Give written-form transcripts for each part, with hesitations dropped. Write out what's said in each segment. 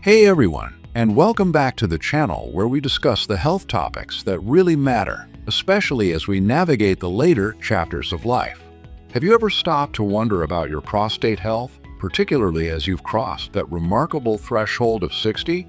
Hey everyone, and welcome back to the channel where we discuss the health topics that really matter, especially as we navigate the later chapters of life. Have you ever stopped to wonder about your prostate health, particularly as you've crossed that remarkable threshold of 60?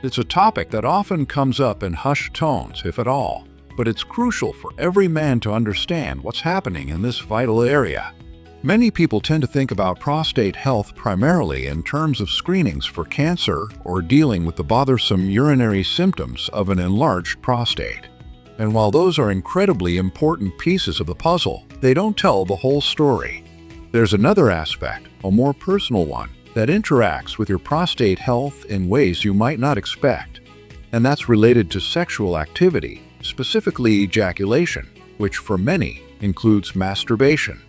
It's a topic that often comes up in hushed tones, if at all, but it's crucial for every man to understand what's happening in this vital area. Many people tend to think about prostate health primarily in terms of screenings for cancer or dealing with the bothersome urinary symptoms of an enlarged prostate. And while those are incredibly important pieces of the puzzle, they don't tell the whole story. There's another aspect, a more personal one, that interacts with your prostate health in ways you might not expect. And that's related to sexual activity, specifically ejaculation, which for many includes masturbation.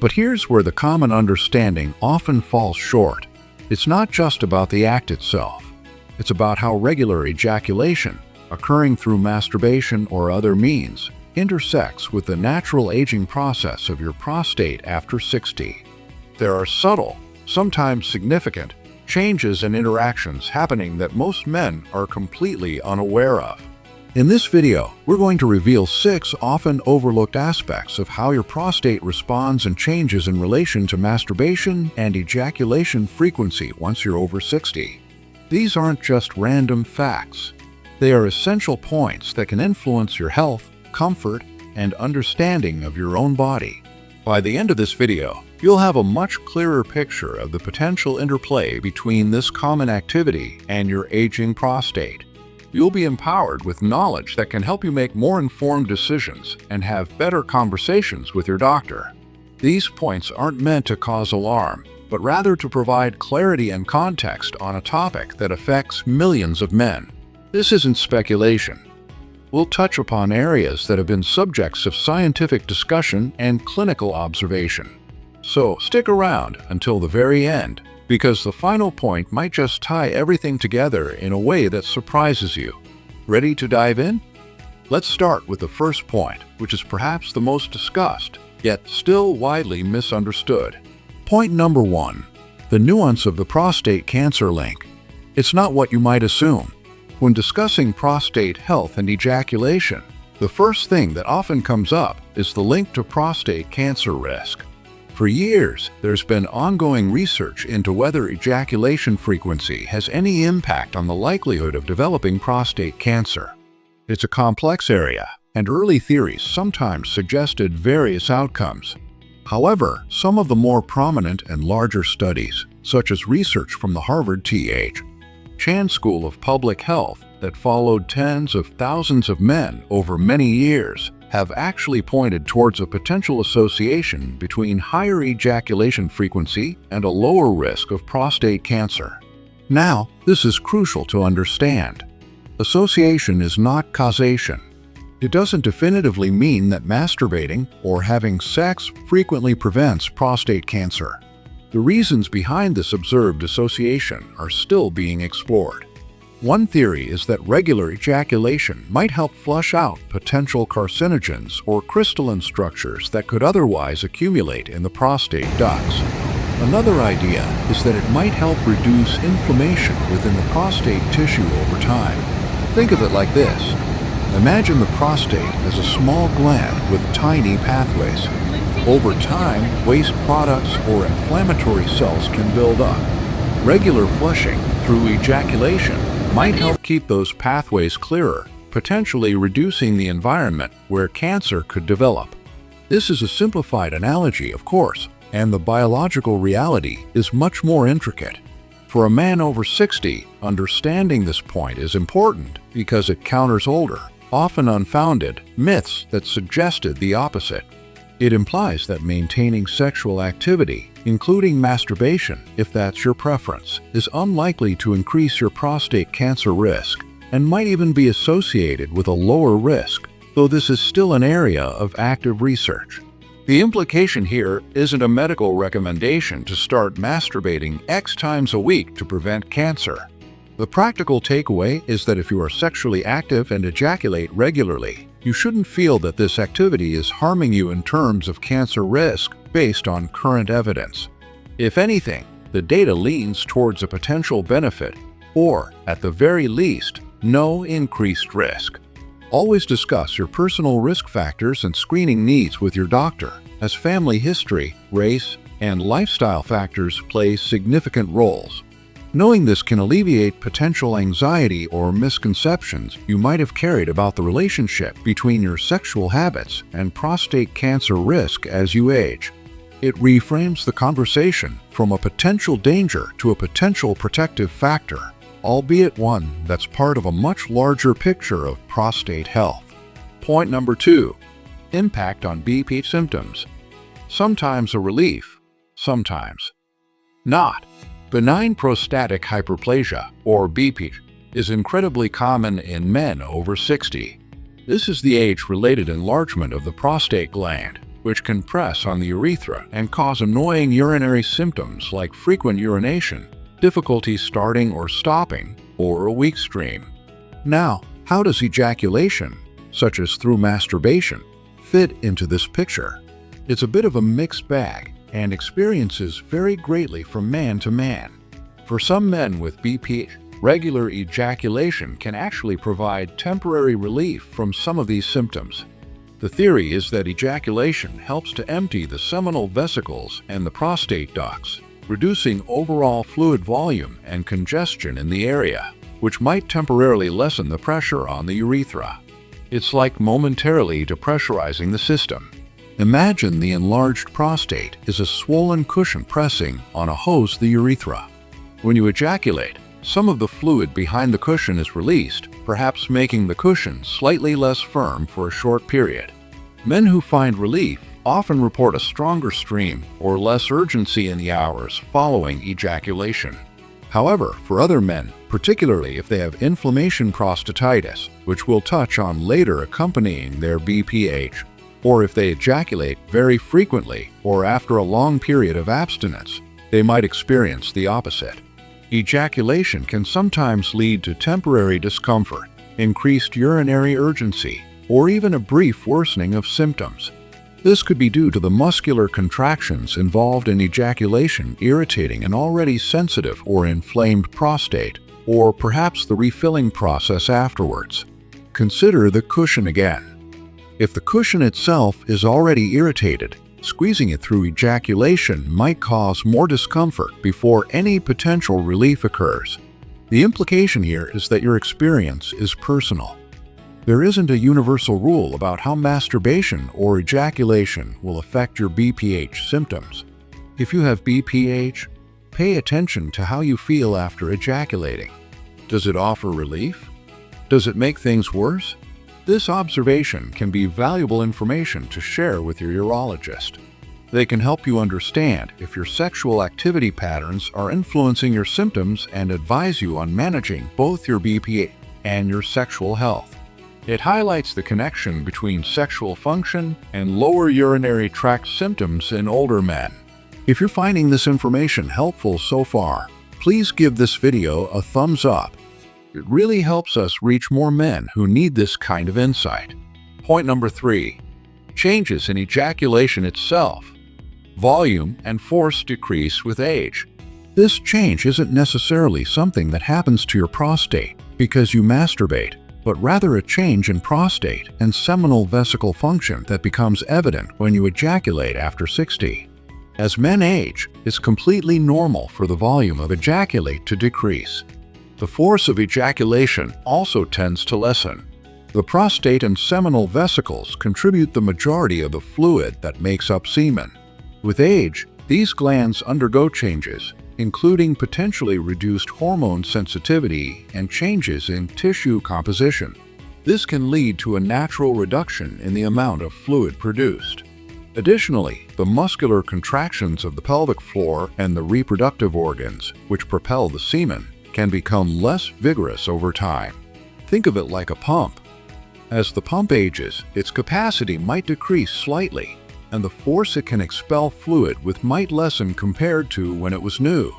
But here's where the common understanding often falls short. It's not just about the act itself. It's about how regular ejaculation, occurring through masturbation or other means, intersects with the natural aging process of your prostate after 60. There are subtle, sometimes significant, changes and interactions happening that most men are completely unaware of. In this video, we're going to reveal 6 often overlooked aspects of how your prostate responds and changes in relation to masturbation and ejaculation frequency once you're over 60. These aren't just random facts. They are essential points that can influence your health, comfort, and understanding of your own body. By the end of this video, you'll have a much clearer picture of the potential interplay between this common activity and your aging prostate. You'll be empowered with knowledge that can help you make more informed decisions and have better conversations with your doctor. These points aren't meant to cause alarm, but rather to provide clarity and context on a topic that affects millions of men. This isn't speculation. We'll touch upon areas that have been subjects of scientific discussion and clinical observation. So stick around until the very end, because the final point might just tie everything together in a way that surprises you. Ready to dive in? Let's start with the first point, which is perhaps the most discussed, yet still widely misunderstood. Point number 1. The nuance of the prostate cancer link. It's not what you might assume. When discussing prostate health and ejaculation, the first thing that often comes up is the link to prostate cancer risk. For years, there's been ongoing research into whether ejaculation frequency has any impact on the likelihood of developing prostate cancer. It's a complex area, and early theories sometimes suggested various outcomes. However, some of the more prominent and larger studies, such as research from the Harvard T.H. Chan School of Public Health that followed tens of thousands of men over many years, have actually pointed towards a potential association between higher ejaculation frequency and a lower risk of prostate cancer. Now, this is crucial to understand. Association is not causation. It doesn't definitively mean that masturbating or having sex frequently prevents prostate cancer. The reasons behind this observed association are still being explored. One theory is that regular ejaculation might help flush out potential carcinogens or crystalline structures that could otherwise accumulate in the prostate ducts. Another idea is that it might help reduce inflammation within the prostate tissue over time. Think of it like this. Imagine the prostate as a small gland with tiny pathways. Over time, waste products or inflammatory cells can build up. Regular flushing through ejaculation might help keep those pathways clearer, potentially reducing the environment where cancer could develop. This is a simplified analogy, of course, and the biological reality is much more intricate. For a man over 60, understanding this point is important because it counters older, often unfounded, myths that suggested the opposite. It implies that maintaining sexual activity, including masturbation, if that's your preference, is unlikely to increase your prostate cancer risk and might even be associated with a lower risk, though this is still an area of active research. The implication here isn't a medical recommendation to start masturbating X times a week to prevent cancer. The practical takeaway is that if you are sexually active and ejaculate regularly, you shouldn't feel that this activity is harming you in terms of cancer risk based on current evidence. If anything, the data leans towards a potential benefit or, at the very least, no increased risk. Always discuss your personal risk factors and screening needs with your doctor, as family history, race, and lifestyle factors play significant roles. Knowing this can alleviate potential anxiety or misconceptions you might have carried about the relationship between your sexual habits and prostate cancer risk as you age. It reframes the conversation from a potential danger to a potential protective factor, albeit one that's part of a much larger picture of prostate health. Point number 2. Impact on BP symptoms. Sometimes a relief, sometimes not. Benign prostatic hyperplasia, or BP, is incredibly common in men over 60. This is the age-related enlargement of the prostate gland, which can press on the urethra and cause annoying urinary symptoms like frequent urination, difficulty starting or stopping, or a weak stream. Now, how does ejaculation, such as through masturbation, fit into this picture? It's a bit of a mixed bag, and experiences vary greatly from man to man. For some men with BP, regular ejaculation can actually provide temporary relief from some of these symptoms. The theory is that ejaculation helps to empty the seminal vesicles and the prostate ducts, reducing overall fluid volume and congestion in the area, which might temporarily lessen the pressure on the urethra. It's like momentarily depressurizing the system. Imagine the enlarged prostate is a swollen cushion pressing on a hose, the urethra. When you ejaculate, some of the fluid behind the cushion is released, perhaps making the cushion slightly less firm for a short period. Men who find relief often report a stronger stream or less urgency in the hours following ejaculation. However, for other men, particularly if they have inflammation prostatitis, which we'll touch on later accompanying their BPH, or if they ejaculate very frequently or after a long period of abstinence, they might experience the opposite. Ejaculation can sometimes lead to temporary discomfort, increased urinary urgency, or even a brief worsening of symptoms. This could be due to the muscular contractions involved in ejaculation irritating an already sensitive or inflamed prostate, or perhaps the refilling process afterwards. Consider the cushion again. If the cushion itself is already irritated, squeezing it through ejaculation might cause more discomfort before any potential relief occurs. The implication here is that your experience is personal. There isn't a universal rule about how masturbation or ejaculation will affect your BPH symptoms. If you have BPH, pay attention to how you feel after ejaculating. Does it offer relief? Does it make things worse? This observation can be valuable information to share with your urologist. They can help you understand if your sexual activity patterns are influencing your symptoms and advise you on managing both your BPH and your sexual health. It highlights the connection between sexual function and lower urinary tract symptoms in older men. If you're finding this information helpful so far, please give this video a thumbs up. It really helps us reach more men who need this kind of insight. Point number 3. Changes in ejaculation itself. Volume and force decrease with age. This change isn't necessarily something that happens to your prostate because you masturbate, but rather a change in prostate and seminal vesicle function that becomes evident when you ejaculate after 60. As men age, it's completely normal for the volume of ejaculate to decrease. The force of ejaculation also tends to lessen. The prostate and seminal vesicles contribute the majority of the fluid that makes up semen. With age, these glands undergo changes, including potentially reduced hormone sensitivity and changes in tissue composition. This can lead to a natural reduction in the amount of fluid produced. Additionally, the muscular contractions of the pelvic floor and the reproductive organs, which propel the semen, can become less vigorous over time. Think of it like a pump. As the pump ages, its capacity might decrease slightly, and the force it can expel fluid with might lessen compared to when it was new.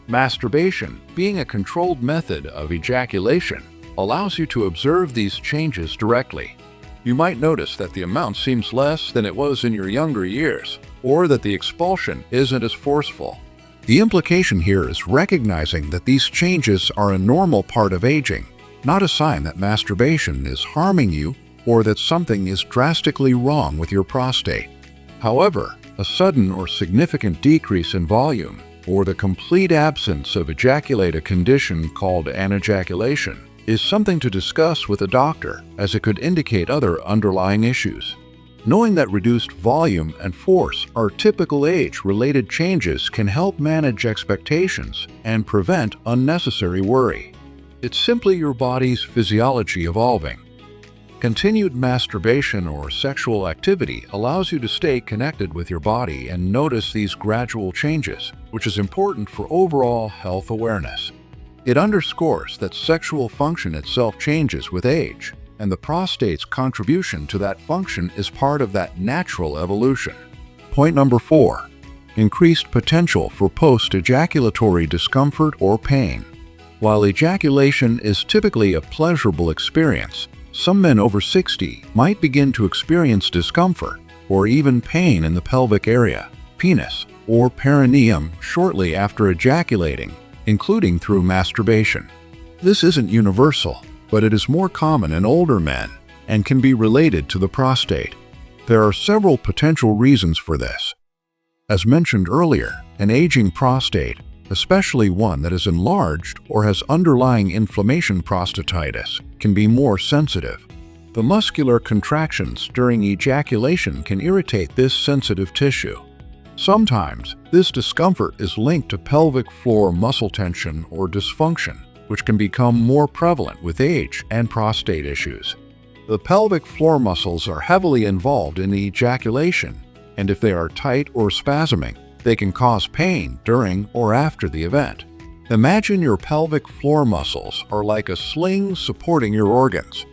Masturbation, being a controlled method of ejaculation, allows you to observe these changes directly. You might notice that the amount seems less than it was in your younger years, or that the expulsion isn't as forceful. The implication here is recognizing that these changes are a normal part of aging, not a sign that masturbation is harming you or that something is drastically wrong with your prostate. However, a sudden or significant decrease in volume or the complete absence of ejaculate, a condition called anejaculation, is something to discuss with a doctor, as it could indicate other underlying issues. Knowing that reduced volume and force are typical age-related changes can help manage expectations and prevent unnecessary worry. It's simply your body's physiology evolving. Continued masturbation or sexual activity allows you to stay connected with your body and notice these gradual changes, which is important for overall health awareness. It underscores that sexual function itself changes with age, and the prostate's contribution to that function is part of that natural evolution. Point number 4. Increased potential for post-ejaculatory discomfort or pain. While ejaculation is typically a pleasurable experience, some men over 60 might begin to experience discomfort or even pain in the pelvic area, penis, or perineum shortly after ejaculating, including through masturbation. This isn't universal, but it is more common in older men and can be related to the prostate. There are several potential reasons for this. As mentioned earlier, an aging prostate, especially one that is enlarged or has underlying inflammation, prostatitis, can be more sensitive. The muscular contractions during ejaculation can irritate this sensitive tissue. Sometimes, this discomfort is linked to pelvic floor muscle tension or dysfunction, which can become more prevalent with age and prostate issues. The pelvic floor muscles are heavily involved in ejaculation, and if they are tight or spasming, they can cause pain during or after the event. Imagine your pelvic floor muscles are like a sling supporting your organs.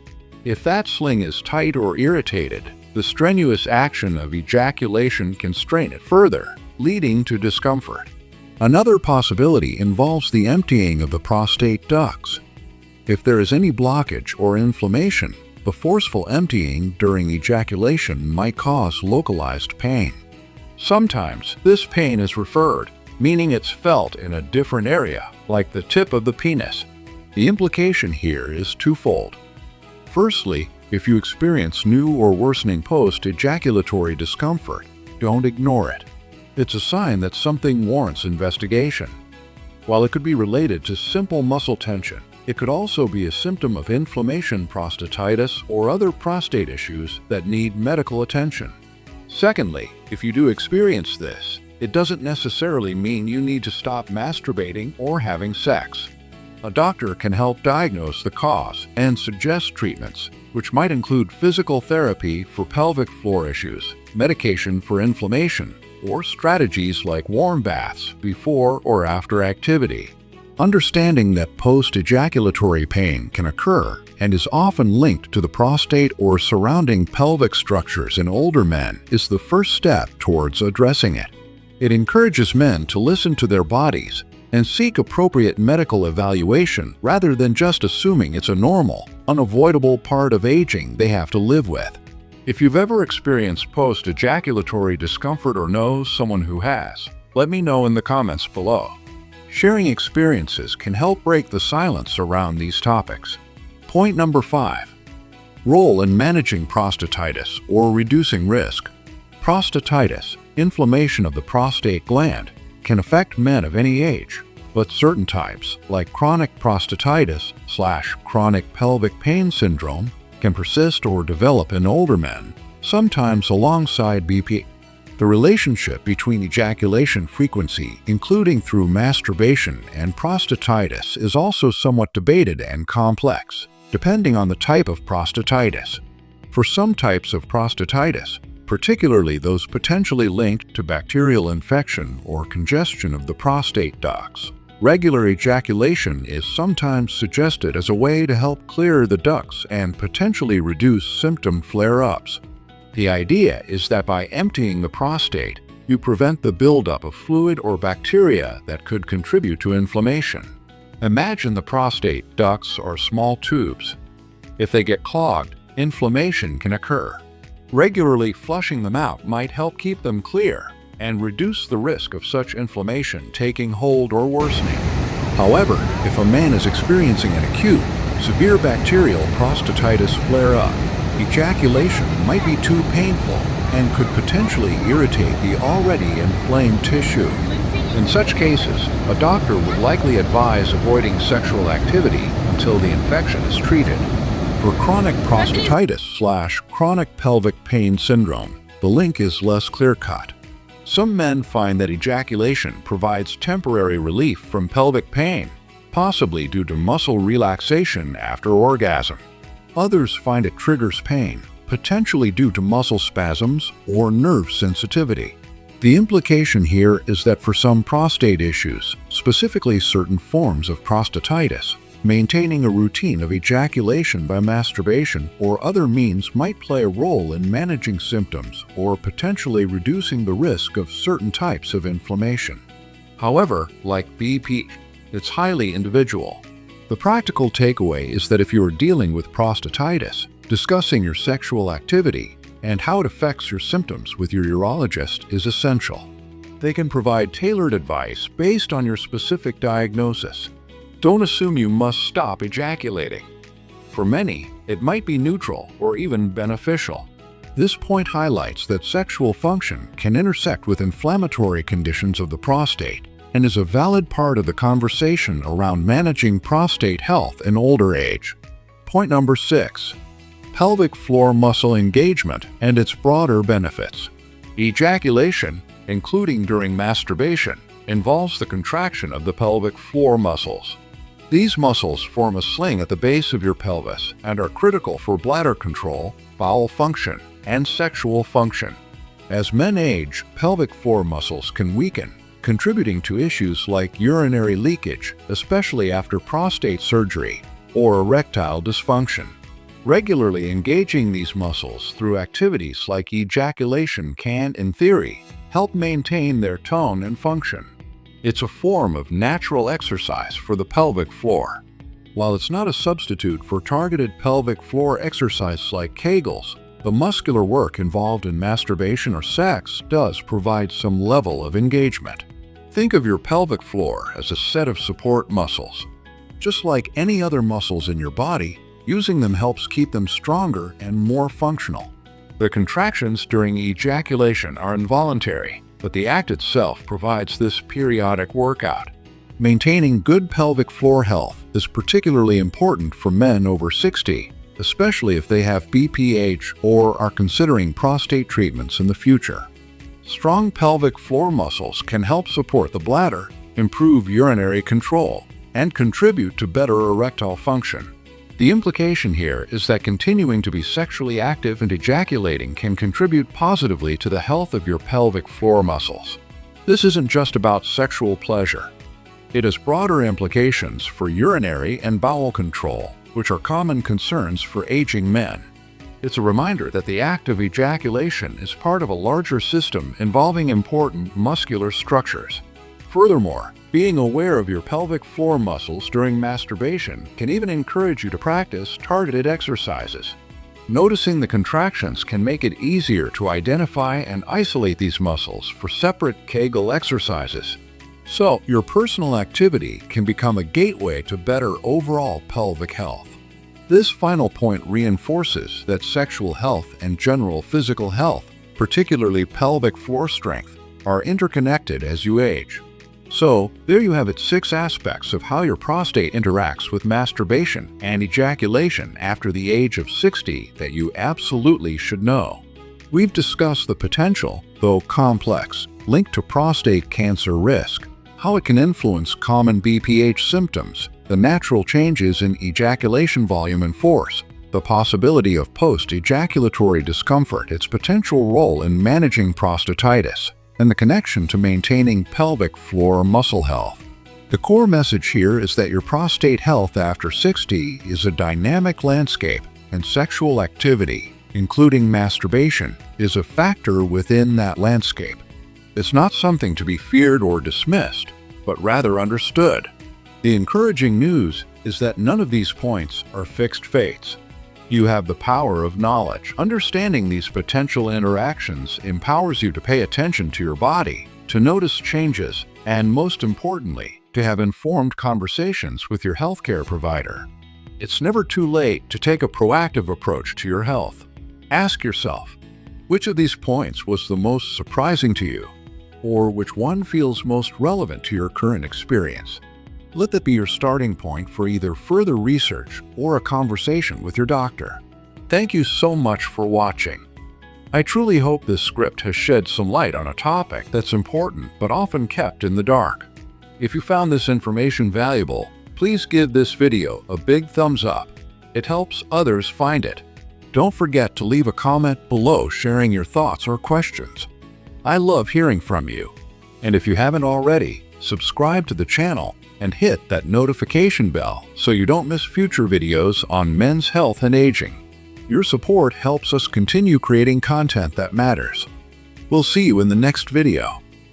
If that sling is tight or irritated, the strenuous action of ejaculation can strain it further, leading to discomfort. Another possibility involves the emptying of the prostate ducts. If there is any blockage or inflammation, the forceful emptying during ejaculation might cause localized pain. Sometimes this pain is referred, meaning it's felt in a different area, like the tip of the penis. The implication here is twofold. Firstly, if you experience new or worsening post-ejaculatory discomfort, don't ignore it. It's a sign that something warrants investigation. While it could be related to simple muscle tension, it could also be a symptom of inflammation, prostatitis, or other prostate issues that need medical attention. Secondly, if you do experience this, it doesn't necessarily mean you need to stop masturbating or having sex. A doctor can help diagnose the cause and suggest treatments, which might include physical therapy for pelvic floor issues, medication for inflammation, or strategies like warm baths before or after activity. Understanding that post-ejaculatory pain can occur and is often linked to the prostate or surrounding pelvic structures in older men is the first step towards addressing it. It encourages men to listen to their bodies and seek appropriate medical evaluation rather than just assuming it's a normal, unavoidable part of aging they have to live with. If you've ever experienced post-ejaculatory discomfort or know someone who has, let me know in the comments below. Sharing experiences can help break the silence around these topics. Point number 5. Role in managing prostatitis or reducing risk. Prostatitis, inflammation of the prostate gland, can affect men of any age, but certain types, like chronic prostatitis/chronic pelvic pain syndrome, can persist or develop in older men, sometimes alongside BP. The relationship between ejaculation frequency, including through masturbation, and prostatitis is also somewhat debated and complex, depending on the type of prostatitis. For some types of prostatitis, particularly those potentially linked to bacterial infection or congestion of the prostate ducts, regular ejaculation is sometimes suggested as a way to help clear the ducts and potentially reduce symptom flare-ups. The idea is that by emptying the prostate, you prevent the buildup of fluid or bacteria that could contribute to inflammation. Imagine the prostate ducts are small tubes. If they get clogged, inflammation can occur. Regularly flushing them out might help keep them clear, and reduce the risk of such inflammation taking hold or worsening. However, if a man is experiencing an acute, severe bacterial prostatitis flare-up, ejaculation might be too painful and could potentially irritate the already inflamed tissue. In such cases, a doctor would likely advise avoiding sexual activity until the infection is treated. For chronic prostatitis/chronic pelvic pain syndrome, the link is less clear-cut. Some men find that ejaculation provides temporary relief from pelvic pain, possibly due to muscle relaxation after orgasm. Others find it triggers pain, potentially due to muscle spasms or nerve sensitivity. The implication here is that for some prostate issues, specifically certain forms of prostatitis, maintaining a routine of ejaculation by masturbation or other means might play a role in managing symptoms or potentially reducing the risk of certain types of inflammation. However, like BP, it's highly individual. The practical takeaway is that if you are dealing with prostatitis, discussing your sexual activity and how it affects your symptoms with your urologist is essential. They can provide tailored advice based on your specific diagnosis. Don't assume you must stop ejaculating. For many, it might be neutral or even beneficial. This point highlights that sexual function can intersect with inflammatory conditions of the prostate and is a valid part of the conversation around managing prostate health in older age. Point number 6. Pelvic floor muscle engagement and its broader benefits. Ejaculation, including during masturbation, involves the contraction of the pelvic floor muscles. These muscles form a sling at the base of your pelvis and are critical for bladder control, bowel function, and sexual function. As men age, pelvic floor muscles can weaken, contributing to issues like urinary leakage, especially after prostate surgery, or erectile dysfunction. Regularly engaging these muscles through activities like ejaculation can, in theory, help maintain their tone and function. It's a form of natural exercise for the pelvic floor. While it's not a substitute for targeted pelvic floor exercise like Kegels, the muscular work involved in masturbation or sex does provide some level of engagement. Think of your pelvic floor as a set of support muscles. Just like any other muscles in your body, using them helps keep them stronger and more functional. The contractions during ejaculation are involuntary, but the act itself provides this periodic workout. Maintaining good pelvic floor health is particularly important for men over 60, especially if they have BPH or are considering prostate treatments in the future. Strong pelvic floor muscles can help support the bladder, improve urinary control, and contribute to better erectile function. The implication here is that continuing to be sexually active and ejaculating can contribute positively to the health of your pelvic floor muscles. This isn't just about sexual pleasure. It has broader implications for urinary and bowel control, which are common concerns for aging men. It's a reminder that the act of ejaculation is part of a larger system involving important muscular structures. Furthermore, being aware of your pelvic floor muscles during masturbation can even encourage you to practice targeted exercises. Noticing the contractions can make it easier to identify and isolate these muscles for separate Kegel exercises. So, your personal activity can become a gateway to better overall pelvic health. This final point reinforces that sexual health and general physical health, particularly pelvic floor strength, are interconnected as you age. So, there you have it, 6 aspects of how your prostate interacts with masturbation and ejaculation after the age of 60 that you absolutely should know. We've discussed the potential, though complex, link to prostate cancer risk, how it can influence common BPH symptoms, the natural changes in ejaculation volume and force, the possibility of post-ejaculatory discomfort, its potential role in managing prostatitis, and the connection to maintaining pelvic floor muscle health. The core message here is that your prostate health after 60 is a dynamic landscape, and sexual activity, including masturbation, is a factor within that landscape. It's not something to be feared or dismissed, but rather understood. The encouraging news is that none of these points are fixed fates. You have the power of knowledge. Understanding these potential interactions empowers you to pay attention to your body, to notice changes, and most importantly, to have informed conversations with your healthcare provider. It's never too late to take a proactive approach to your health. Ask yourself, which of these points was the most surprising to you? Or which one feels most relevant to your current experience? Let that be your starting point for either further research or a conversation with your doctor. Thank you so much for watching. I truly hope this script has shed some light on a topic that's important but often kept in the dark. If you found this information valuable, please give this video a big thumbs up. It helps others find it. Don't forget to leave a comment below sharing your thoughts or questions. I love hearing from you. And if you haven't already, subscribe to the channel and hit that notification bell so you don't miss future videos on men's health and aging. Your support helps us continue creating content that matters. We'll see you in the next video.